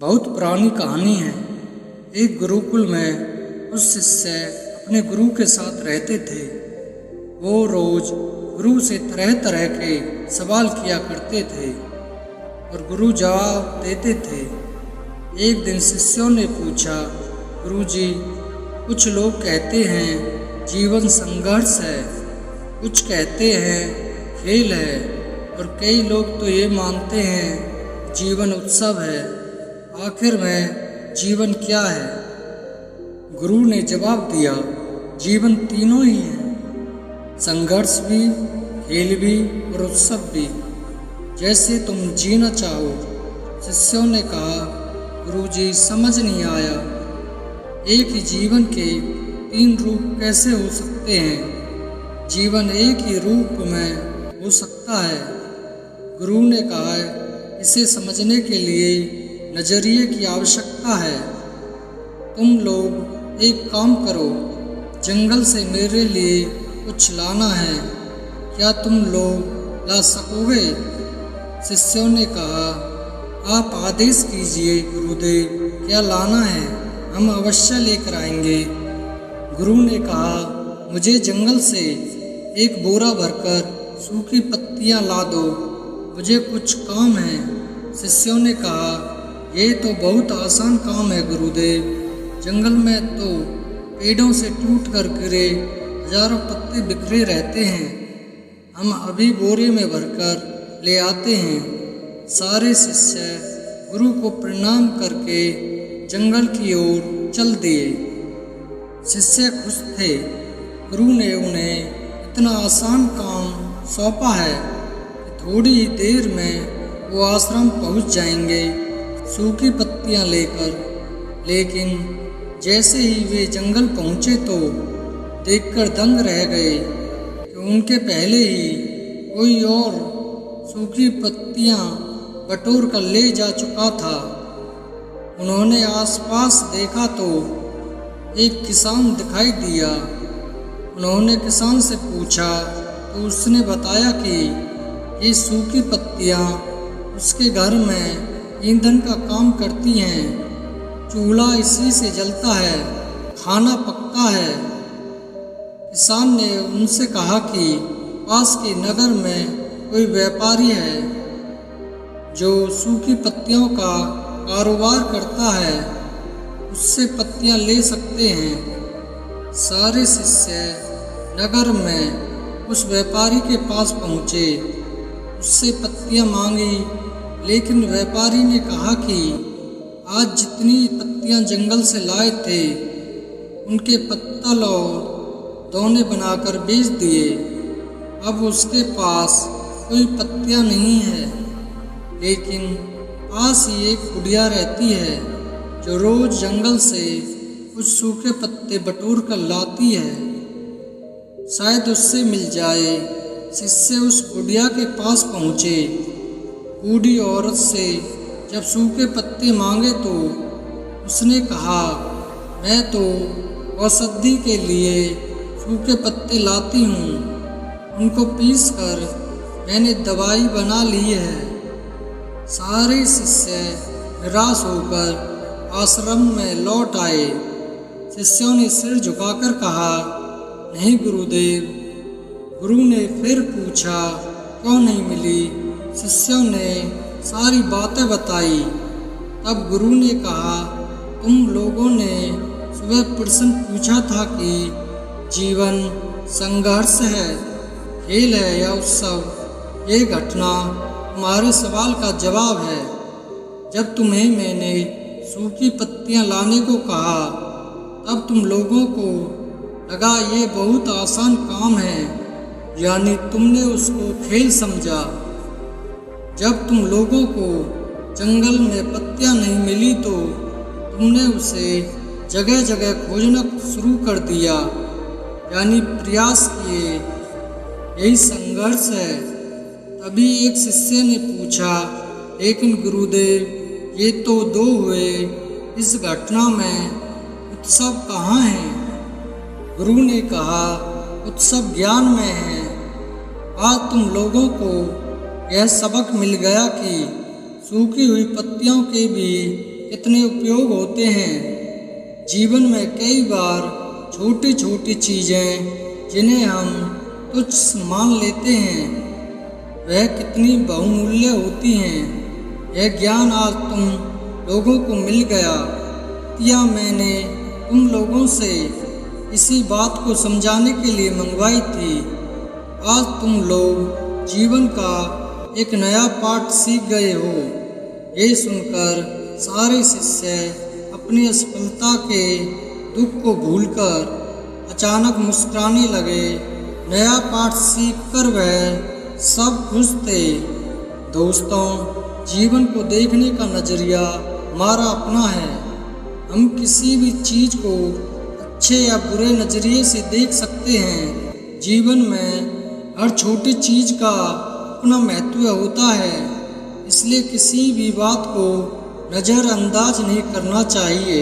बहुत पुरानी कहानी है। एक गुरुकुल में कुछ शिष्य अपने गुरु के साथ रहते थे। वो रोज गुरु से तरह तरह के सवाल किया करते थे और गुरु जवाब देते थे। एक दिन शिष्यों ने पूछा, गुरुजी, कुछ लोग कहते हैं जीवन संघर्ष है, कुछ कहते हैं खेल है और कई लोग तो ये मानते हैं जीवन उत्सव है। आखिर में जीवन क्या है? गुरु ने जवाब दिया, जीवन तीनों ही है, संघर्ष भी, खेल भी और उत्सव भी, जैसे तुम जीना चाहो। शिष्यों ने कहा, गुरुजी, समझ नहीं आया, एक ही जीवन के तीन रूप कैसे हो सकते हैं? जीवन एक ही रूप में हो सकता है। गुरु ने कहा, इसे समझने के लिए नजरिए की आवश्यकता है। तुम लोग एक काम करो, जंगल से मेरे लिए कुछ लाना है, क्या तुम लोग ला सकोगे? शिष्यों ने कहा, आप आदेश कीजिए गुरुदेव, क्या लाना है, हम अवश्य लेकर आएंगे। गुरु ने कहा, मुझे जंगल से एक बोरा भरकर सूखी पत्तियां ला दो, मुझे कुछ काम है। शिष्यों ने कहा, ये तो बहुत आसान काम है गुरुदेव, जंगल में तो पेड़ों से टूट कर गिरे हजारों पत्ते बिखरे रहते हैं, हम अभी बोरे में भरकर ले आते हैं। सारे शिष्य गुरु को प्रणाम करके जंगल की ओर चल दिए। शिष्य खुश थे, गुरु ने उन्हें इतना आसान काम सौंपा है कि थोड़ी ही देर में वो आश्रम पहुंच जाएंगे सूखी पत्तियां लेकर। लेकिन जैसे ही वे जंगल पहुंचे तो देखकर दंग रह गए कि उनके पहले ही कोई और सूखी पत्तियां बटोर कर ले जा चुका था। उन्होंने आसपास देखा तो एक किसान दिखाई दिया। उन्होंने किसान से पूछा तो उसने बताया कि ये सूखी पत्तियां उसके घर में ईंधन का काम करती हैं, चूल्हा इसी से जलता है, खाना पकता है। किसान ने उनसे कहा कि पास के नगर में कोई व्यापारी है जो सूखी पत्तियों का कारोबार करता है, उससे पत्तियां ले सकते हैं। सारे शिष्य नगर में उस व्यापारी के पास पहुँचे, उससे पत्तियां मांगी, लेकिन व्यापारी ने कहा कि आज जितनी पत्तियां जंगल से लाए थे उनके पत्तल और दौने बनाकर बेच दिए। अब उसके पास कोई पत्तियां नहीं है, लेकिन पास ही एक बुढ़िया रहती है जो रोज जंगल से कुछ सूखे पत्ते बटोर कर लाती है, शायद उससे मिल जाए। शिष्य उस बुढ़िया के पास पहुँचे। बूढ़ी औरत से जब सूखे पत्ते मांगे तो उसने कहा, मैं तो औषधि के लिए सूखे पत्ते लाती हूँ, उनको पीस कर मैंने दवाई बना ली है। सारे शिष्य निराश होकर आश्रम में लौट आए। शिष्यों ने सिर झुकाकर कहा, नहीं गुरुदेव। गुरु ने फिर पूछा, क्यों नहीं मिली? शिष्यों ने सारी बातें बताई। तब गुरु ने कहा, तुम लोगों ने सुबह प्रश्न पूछा था कि जीवन संघर्ष है, खेल है या उत्सव। ये घटना तुम्हारे सवाल का जवाब है। जब तुम्हें मैंने सूखी पत्तियां लाने को कहा तब तुम लोगों को लगा ये बहुत आसान काम है, यानी तुमने उसको खेल समझा। जब तुम लोगों को जंगल में पत्तियां नहीं मिली तो तुमने उसे जगह जगह खोजना शुरू कर दिया, यानी प्रयास किए, यही संघर्ष है। तभी एक शिष्य ने पूछा, लेकिन गुरुदेव, ये तो दो हुए, इस घटना में उत्सव कहाँ है? गुरु ने कहा, उत्सव ज्ञान में है। आज तुम लोगों को यह सबक मिल गया कि सूखी हुई पत्तियों के भी कितने उपयोग होते हैं। जीवन में कई बार छोटी छोटी चीज़ें जिन्हें हम तुच्छ मान लेते हैं वह कितनी बहुमूल्य होती हैं। यह ज्ञान आज तुम लोगों को मिल गया या मैंने तुम लोगों से इसी बात को समझाने के लिए मंगवाई थी। आज तुम लोग जीवन का एक नया पाठ सीख गए हो। ये सुनकर सारे शिष्य अपनी असफलता के दुख को भूलकर अचानक मुस्कुराने लगे। नया पाठ सीखकर वह सब खुश थे। दोस्तों, जीवन को देखने का नज़रिया हमारा अपना है। हम किसी भी चीज़ को अच्छे या बुरे नज़रिए से देख सकते हैं। जीवन में हर छोटी चीज़ का अपना महत्व होता है, इसलिए किसी भी बात को नज़रअंदाज नहीं करना चाहिए।